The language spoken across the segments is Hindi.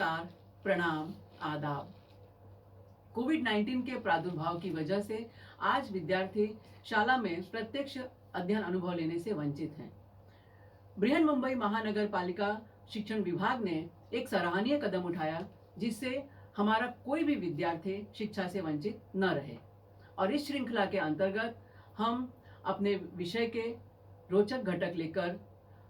नमस्कार, प्रणाम, आदाब। कोविड-19 के प्रादुर्भाव की वजह से आज विद्यार्थी शाला में प्रत्यक्ष अध्ययन अनुभव लेने से वंचित हैं। बृहन्मुंबई महानगर पालिका शिक्षण विभाग ने एक सराहनीय कदम उठाया, जिससे हमारा कोई भी विद्यार्थी शिक्षा से वंचित न रहे। और इस श्रृंखला के अंतर्गत हम अपने विषय के रोचक घटक लेकर,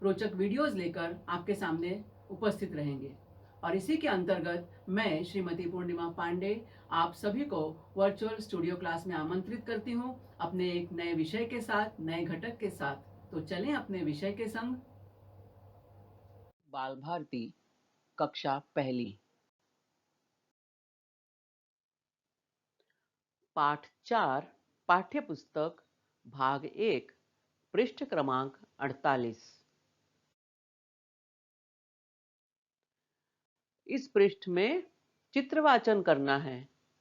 रोचक वीडियोस लेकर आपके सामने उपस्थित रहेंगे। और इसी के अंतर्गत मैं श्रीमती पूर्णिमा पांडे आप सभी को वर्चुअल स्टूडियो क्लास में आमंत्रित करती हूं, अपने एक नए विषय के साथ, नए घटक के साथ। तो चलें अपने विषय के संग। बाल भारती कक्षा पहली, पाठ 4, पाठ्य पुस्तक भाग 1, पृष्ठ क्रमांक 48। इस पृष्ठ में चित्रवाचन करना है।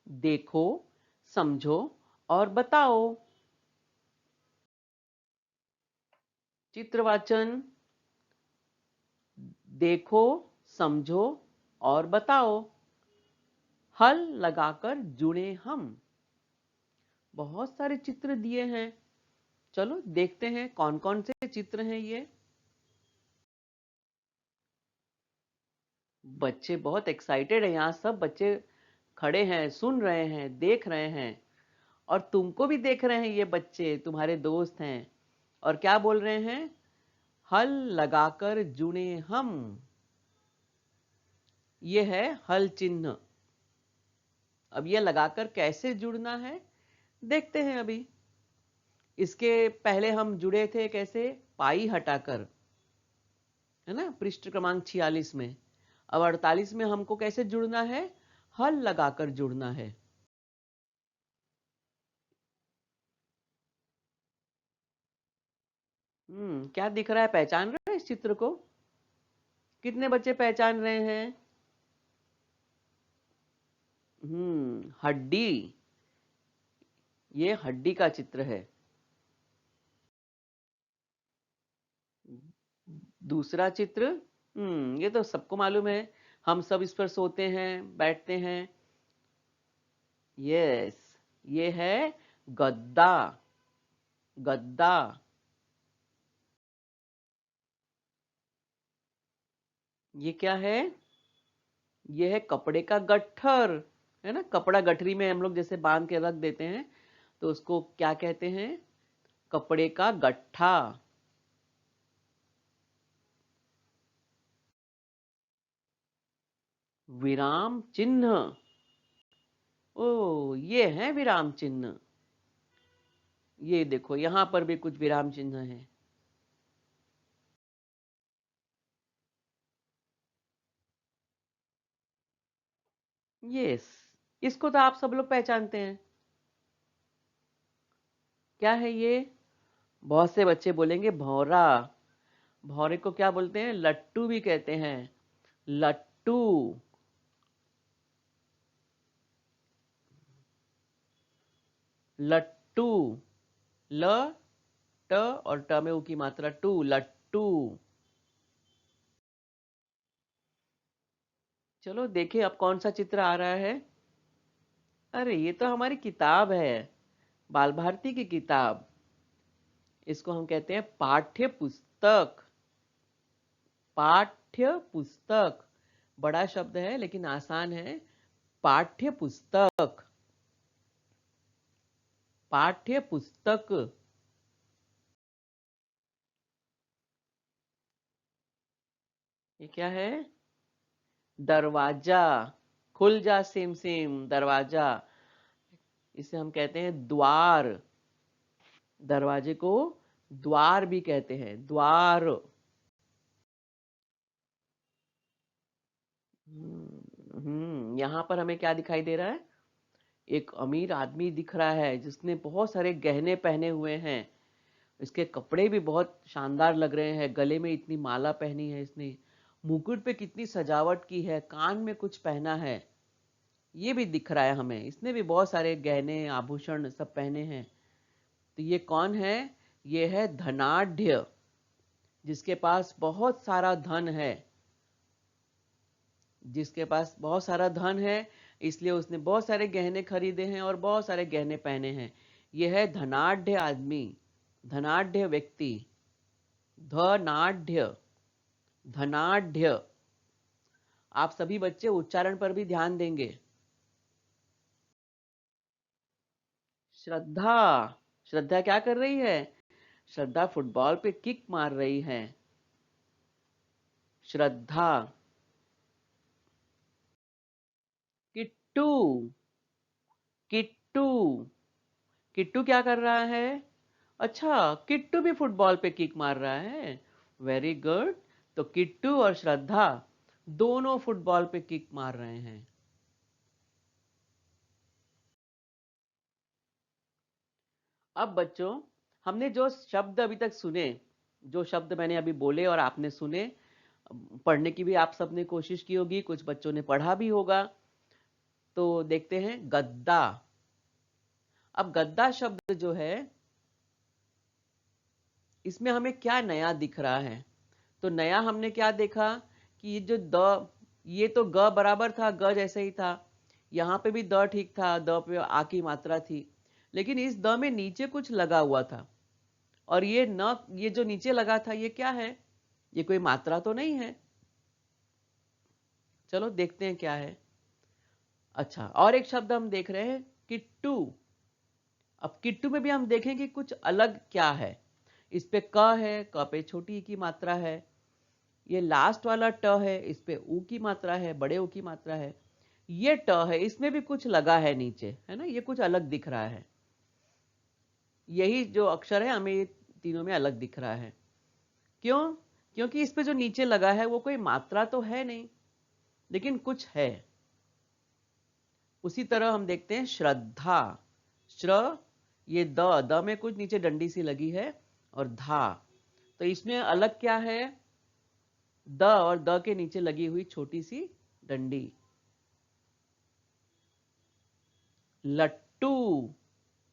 देखो, समझो और बताओ। चित्रवाचन, देखो, समझो और बताओ। हल लगाकर जुड़े हम। बहुत सारे चित्र दिए हैं। चलो देखते हैं कौन कौन से चित्र हैं ये। बच्चे बहुत एक्साइटेड हैं, यहाँ सब बच्चे खड़े हैं, सुन रहे हैं, देख रहे हैं। और तुमको भी देख रहे हैं, ये बच्चे तुम्हारे दोस्त हैं। और क्या बोल रहे हैं? हल लगाकर जुड़े हम। ये है हल चिन्ह। अब ये लगाकर कैसे जुड़ना है देखते हैं अभी। इसके पहले हम जुड़े थे कैसे? पाई हटाकर, है ना, पृष्ठ क्रमांक 46 में। अब 48 में हमको कैसे जुड़ना है? हल लगाकर जुड़ना है। क्या दिख रहा है? पहचान रहे हैं इस चित्र को? कितने बच्चे पहचान रहे हैं? हड्डी। ये हड्डी का चित्र है। दूसरा चित्र, ये तो सबको मालूम है। हम सब इस पर सोते हैं, बैठते हैं। यस, ये है गद्दा। गद्दा। ये क्या है? ये है कपड़े का गट्ठर, है ना। कपड़ा गठरी में हम लोग जैसे बांध के रख देते हैं, तो उसको क्या कहते हैं? कपड़े का गट्ठा। विराम चिन्ह। ओ, ये है विराम चिन्ह। ये देखो, यहां पर भी कुछ विराम चिन्ह है। यस, इसको तो आप सब लोग पहचानते हैं। क्या है ये? बहुत से बच्चे बोलेंगे भौरा। भौरे को क्या बोलते हैं? लट्टू भी कहते हैं। लट्टू। लट्टू। ल, ट और ट में ऊ की मात्रा टू। लट्टू। चलो देखें अब कौन सा चित्र आ रहा है। अरे ये तो हमारी किताब है, बाल भारती की किताब। इसको हम कहते हैं पाठ्य पुस्तक। पाठ्य पुस्तक बड़ा शब्द है लेकिन आसान है। पाठ्य पुस्तक। पाठ्य पुस्तक। ये क्या है? दरवाजा। खुल जा सिम सिम, दरवाजा। इसे हम कहते हैं द्वार। दरवाजे को द्वार भी कहते हैं, द्वार। यहां पर हमें क्या दिखाई दे रहा है? एक अमीर आदमी दिख रहा है जिसने बहुत सारे गहने पहने हुए हैं। इसके कपड़े भी बहुत शानदार लग रहे हैं। गले में इतनी माला पहनी है इसने। मुकुट पे कितनी सजावट की है। कान में कुछ पहना है, ये भी दिख रहा है हमें। इसने भी बहुत सारे गहने आभूषण सब पहने हैं। तो ये कौन है? ये है धनाढ्य, जिसके पास बहुत सारा धन है। जिसके पास बहुत सारा धन है, इसलिए उसने बहुत सारे गहने खरीदे हैं और बहुत सारे गहने पहने हैं। यह है धनाढ़ आदमी, धनाढ़ व्यक्ति। धनाढ़, धनाढ़। आप सभी बच्चे उच्चारण पर भी ध्यान देंगे। श्रद्धा, श्रद्धा क्या कर रही है? श्रद्धा फुटबॉल पे किक मार रही है। श्रद्धा। किट्टू, किट्टू, किट्टू क्या कर रहा है? अच्छा, किट्टू भी फुटबॉल पे किक मार रहा है। Very good. तो किट्टू और श्रद्धा दोनों फुटबॉल पे किक मार रहे हैं। अब बच्चों, हमने जो शब्द अभी तक सुने, जो शब्द मैंने अभी बोले और आपने सुने, पढ़ने की भी आप सबने कोशिश की होगी, कुछ बच्चों ने पढ़ा भी होगा। तो देखते हैं गद्दा। अब गद्दा शब्द जो है, इसमें हमें क्या नया दिख रहा है? तो नया हमने क्या देखा कि ये जो द, ये तो ग बराबर था, ग जैसे ही था। यहाँ पे भी द ठीक था, द पे आ की मात्रा थी। लेकिन इस द में नीचे कुछ लगा हुआ था, और ये न, ये जो नीचे लगा था ये क्या है? ये कोई मात्रा तो नहीं है। चलो देखते हैं क्या है। अच्छा, और एक शब्द हम देख रहे हैं, किट्टू। अब किट्टू में भी हम देखें कि कुछ अलग क्या है। इस पे क है, क पे छोटी की मात्रा है। ये लास्ट वाला ट है, इस पे ऊ की मात्रा है, बड़े ऊ की मात्रा है। ये ट है, इसमें भी कुछ लगा है नीचे, है ना, ये कुछ अलग दिख रहा है। यही जो अक्षर है हमें ये तीनों में अलग दिख रहा है। क्यों? क्योंकि इस पे जो नीचे लगा है वो कोई मात्रा तो है नहीं, लेकिन कुछ है। उसी तरह हम देखते हैं श्रद्धा। श्र, ये द में कुछ नीचे डंडी सी लगी है, और धा, तो इसमें अलग क्या है? द और द के नीचे लगी हुई छोटी सी डंडी। लट्टू,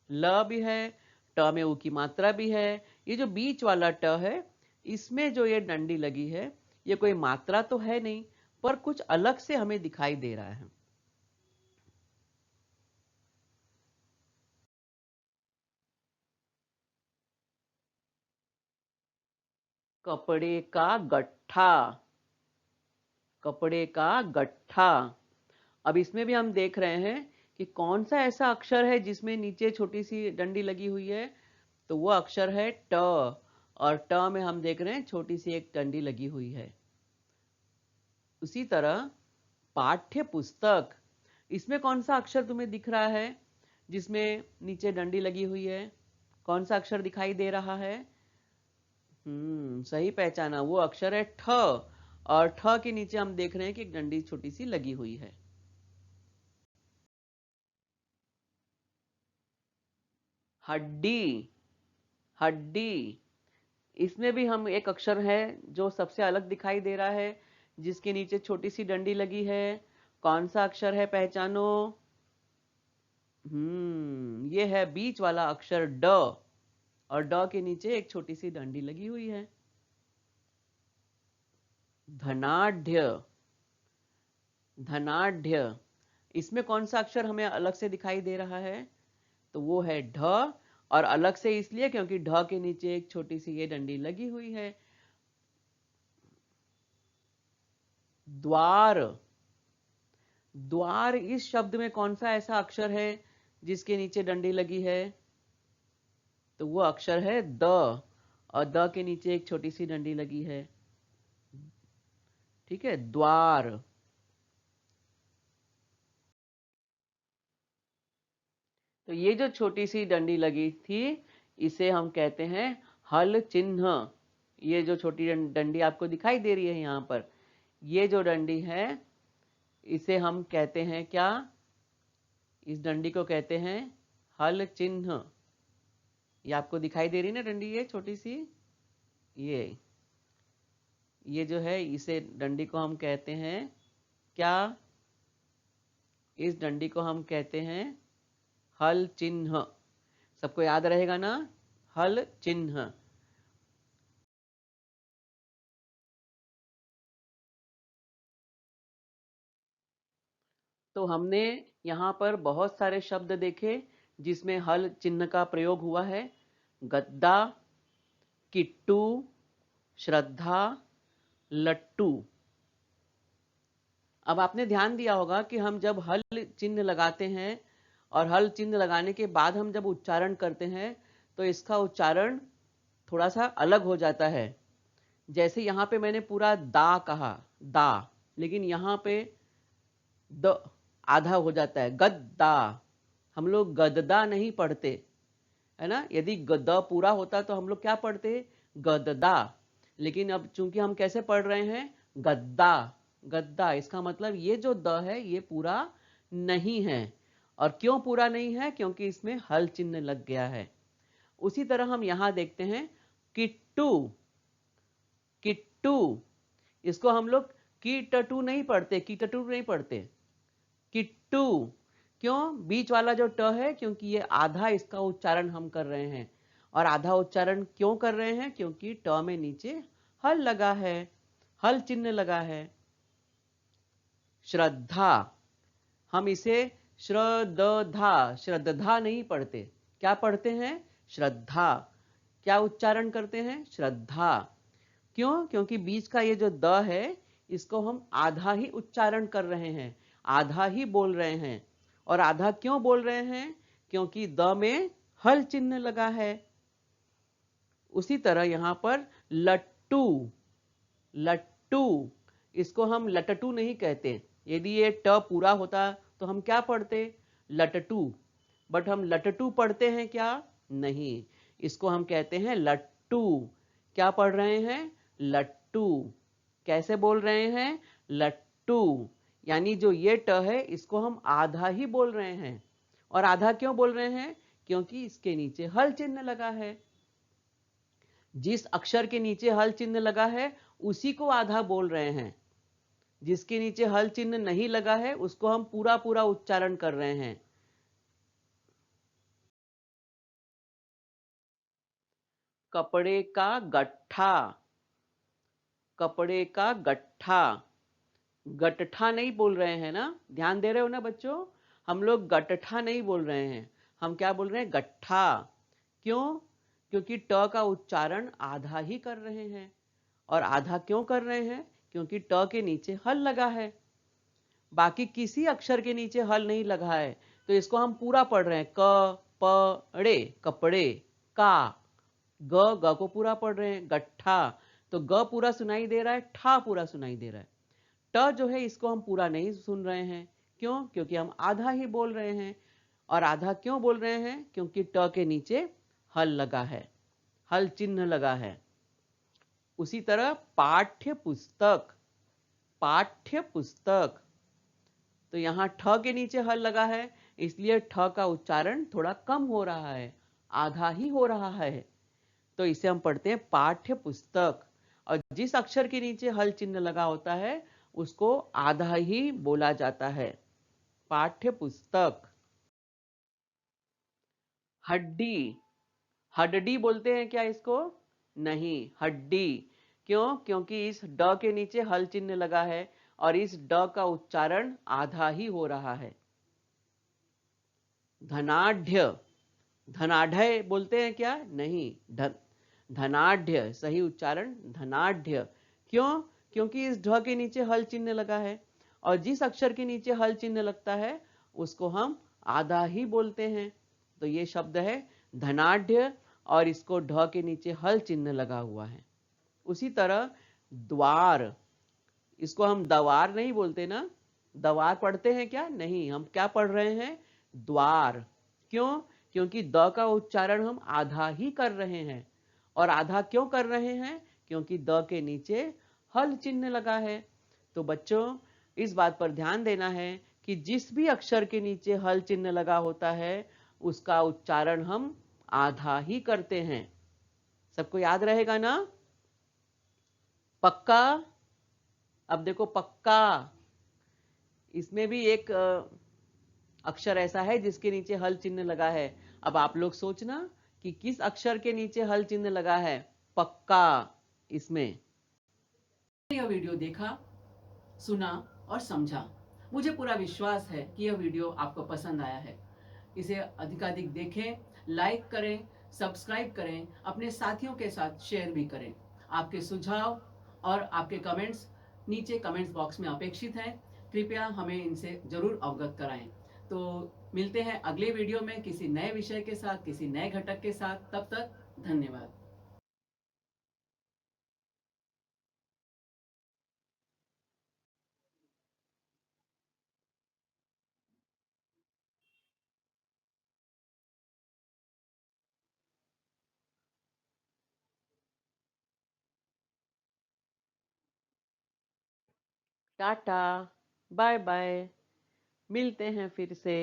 ल भी है, ट में ऊ की मात्रा भी है। ये जो बीच वाला ट है, इसमें जो ये डंडी लगी है, ये कोई मात्रा तो है नहीं, पर कुछ अलग से हमें दिखाई दे रहा है। कपड़े का गट्ठा, कपड़े का गट्ठा। अब इसमें भी हम देख रहे हैं कि कौन सा ऐसा अक्षर है जिसमें नीचे छोटी सी डंडी लगी हुई है। तो वो अक्षर है ट, और ट में हम देख रहे हैं छोटी सी एक डंडी लगी हुई है। उसी तरह पाठ्य पुस्तक, इसमें कौन सा अक्षर तुम्हें दिख रहा है जिसमें नीचे डंडी लगी हुई है? कौन सा अक्षर दिखाई दे रहा है? सही पहचाना, वो अक्षर है ठ, और ठ के नीचे हम देख रहे हैं कि एक डंडी छोटी सी लगी हुई है। हड्डी, हड्डी। इसमें भी हम एक अक्षर है जो सबसे अलग दिखाई दे रहा है, जिसके नीचे छोटी सी डंडी लगी है। कौन सा अक्षर है, पहचानो? ये है बीच वाला अक्षर ड, और ड के नीचे एक छोटी सी डंडी लगी हुई है। धनाढ़, धनाढ़। इसमें कौन सा अक्षर हमें अलग से दिखाई दे रहा है? तो वो है ढ, और अलग से इसलिए क्योंकि ढ के नीचे एक छोटी सी ये डंडी लगी हुई है। द्वार, द्वार, इस शब्द में कौन सा ऐसा अक्षर है जिसके नीचे डंडी लगी है? तो वो अक्षर है द, और द के नीचे एक छोटी सी डंडी लगी है। ठीक है, द्वार। तो ये जो छोटी सी डंडी लगी थी, इसे हम कहते हैं हल चिन्ह। ये जो छोटी डंडी आपको दिखाई दे रही है यहाँ पर, ये जो डंडी है, इसे हम कहते हैं क्या? इस डंडी को कहते हैं हल चिन्ह। ये आपको दिखाई दे रही है ना डंडी, ये छोटी सी, ये जो है, इसे डंडी को हम कहते हैं क्या? इस डंडी को हम कहते हैं हल चिन्ह। सबको याद रहेगा ना, हल चिन्ह। तो हमने यहाँ पर बहुत सारे शब्द देखे जिसमें हल चिन्ह का प्रयोग हुआ है। गद्दा, किट्टू, श्रद्धा, लट्टू। अब आपने ध्यान दिया होगा कि हम जब हल चिन्ह लगाते हैं और हल चिन्ह लगाने के बाद हम जब उच्चारण करते हैं तो इसका उच्चारण थोड़ा सा अलग हो जाता है। जैसे यहाँ पे मैंने पूरा दा कहा, दा, लेकिन यहाँ पे द आधा हो जाता है, गद्दा। हम लोग गददा नहीं पढ़ते, है ना। यदि द पूरा होता तो हम लोग क्या पढ़ते, गददा। लेकिन अब चूंकि हम कैसे पढ़ रहे हैं, गद्दा, गद्दा। इसका मतलब ये जो द है ये पूरा नहीं है। और क्यों पूरा नहीं है, क्योंकि इसमें हल चिन्ह लग गया है। उसी तरह हम यहां देखते हैं किट्टू, किट्टू। इसको हम लोग की टटू नहीं पढ़ते, की टटू नहीं पढ़ते, किट्टू। क्यों, बीच वाला जो ट है, क्योंकि ये आधा इसका उच्चारण हम कर रहे हैं। और आधा उच्चारण क्यों कर रहे हैं, क्योंकि ट में नीचे हल लगा है, हल चिन्ह लगा है। श्रद्धा, हम इसे श्रद्धा, श्रद्धा नहीं पढ़ते, क्या पढ़ते हैं, श्रद्धा। क्या उच्चारण करते हैं, श्रद्धा। क्यों, क्योंकि बीच का ये जो द है इसको हम आधा ही उच्चारण कर रहे हैं, आधा ही बोल रहे हैं। और आधा क्यों बोल रहे हैं, क्योंकि द में हल चिन्ह लगा है। उसी तरह यहां पर लट्टू, लट्टू, इसको हम लटटू नहीं कहते। यदि ये ट पूरा होता तो हम क्या पढ़ते, लटटू। बट हम लटटू पढ़ते हैं क्या, नहीं, इसको हम कहते हैं लट्टू। क्या पढ़ रहे हैं, लट्टू। कैसे बोल रहे हैं, लट्टू। यानी जो ये ट है इसको हम आधा ही बोल रहे हैं। और आधा क्यों बोल रहे हैं, क्योंकि इसके नीचे हल चिन्ह लगा है। जिस अक्षर के नीचे हल चिन्ह लगा है उसी को आधा बोल रहे हैं। जिसके नीचे हल चिन्ह नहीं लगा है उसको हम पूरा पूरा उच्चारण कर रहे हैं। कपड़े का गट्ठा, कपड़े का गट्ठा, गट्ठा नहीं बोल रहे हैं ना, ध्यान दे रहे हो ना बच्चों। हम लोग गट्ठा नहीं बोल रहे हैं, हम क्या बोल रहे हैं, गट्ठा। क्यों, क्योंकि ट का उच्चारण आधा ही कर रहे हैं। और आधा क्यों कर रहे हैं, क्योंकि ट के नीचे हल लगा है। बाकी किसी अक्षर के नीचे हल नहीं लगा है तो इसको हम पूरा पढ़ रहे हैं, क पड़े, कपड़े, का, ग को पूरा पढ़ रहे हैं, गट्ठा। तो ग पूरा सुनाई दे रहा है, ठा पूरा सुनाई दे रहा है। ट जो है इसको हम पूरा नहीं सुन रहे हैं। क्यों, क्योंकि हम आधा ही बोल रहे हैं। और आधा क्यों बोल रहे हैं, क्योंकि ट के नीचे हल लगा है, हल चिन्ह लगा है। उसी तरह पाठ्य पुस्तक, पाठ्य पुस्तक। तो यहां ठ के नीचे हल लगा है इसलिए ठ का उच्चारण थोड़ा कम हो रहा है, आधा ही हो रहा है। तो इसे हम पढ़ते हैं पाठ्य पुस्तक। और जिस अक्षर के नीचे हल चिन्ह लगा होता है उसको आधा ही बोला जाता है, पाठ्य पुस्तक। हड्डी, हड्डी बोलते हैं क्या इसको, नहीं, हड्डी। क्यों, क्योंकि इस ड के नीचे हल चिन्ह लगा है और इस ड का उच्चारण आधा ही हो रहा है। धनाढ़, धनाढ़ बोलते हैं क्या, नहीं, धनाढ़, सही उच्चारण धनाढ़। क्यों, क्योंकि इस ढ के नीचे हल चिन्ह लगा है और जिस अक्षर के नीचे हल चिन्ह लगता है उसको हम आधा ही बोलते हैं। तो ये शब्द है धनाढ़ और इसको ढ के नीचे हल चिन्ह लगा हुआ है। उसी तरह द्वार, इसको हम दवार नहीं बोलते ना, दवार पढ़ते हैं क्या, नहीं, हम क्या पढ़ रहे हैं, द्वार। क्यों, क्योंकि द का उच्चारण हम आधा ही कर रहे हैं। और आधा क्यों कर रहे हैं, क्योंकि द के नीचे हल चिन्ह लगा है। तो बच्चों इस बात पर ध्यान देना है कि जिस भी अक्षर के नीचे हल चिन्ह लगा होता है उसका उच्चारण हम आधा ही करते हैं। सबको याद रहेगा ना, पक्का। अब देखो पक्का, इसमें भी एक अक्षर ऐसा है जिसके नीचे हल चिन्ह लगा है। अब आप लोग सोचना कि किस अक्षर के नीचे हल चिन्ह लगा है, पक्का। इसमें यह वीडियो देखा, सुना और समझा। मुझे पूरा विश्वास है कि यह वीडियो आपको पसंद आया है। इसे अधिकाधिक देखें, लाइक करें, सब्सक्राइब करें, अपने साथियों के साथ शेयर भी करें। आपके सुझाव और आपके कमेंट्स नीचे कमेंट्स बॉक्स में अपेक्षित हैं। कृपया हमें इनसे ज़रूर अवगत कराएं। तो मिलते हैं अगले वीडियो में किसी नए विषय के साथ, किसी नए घटक के साथ। तब तक धन्यवाद। टाटा, बाय बाय, मिलते हैं फिर से।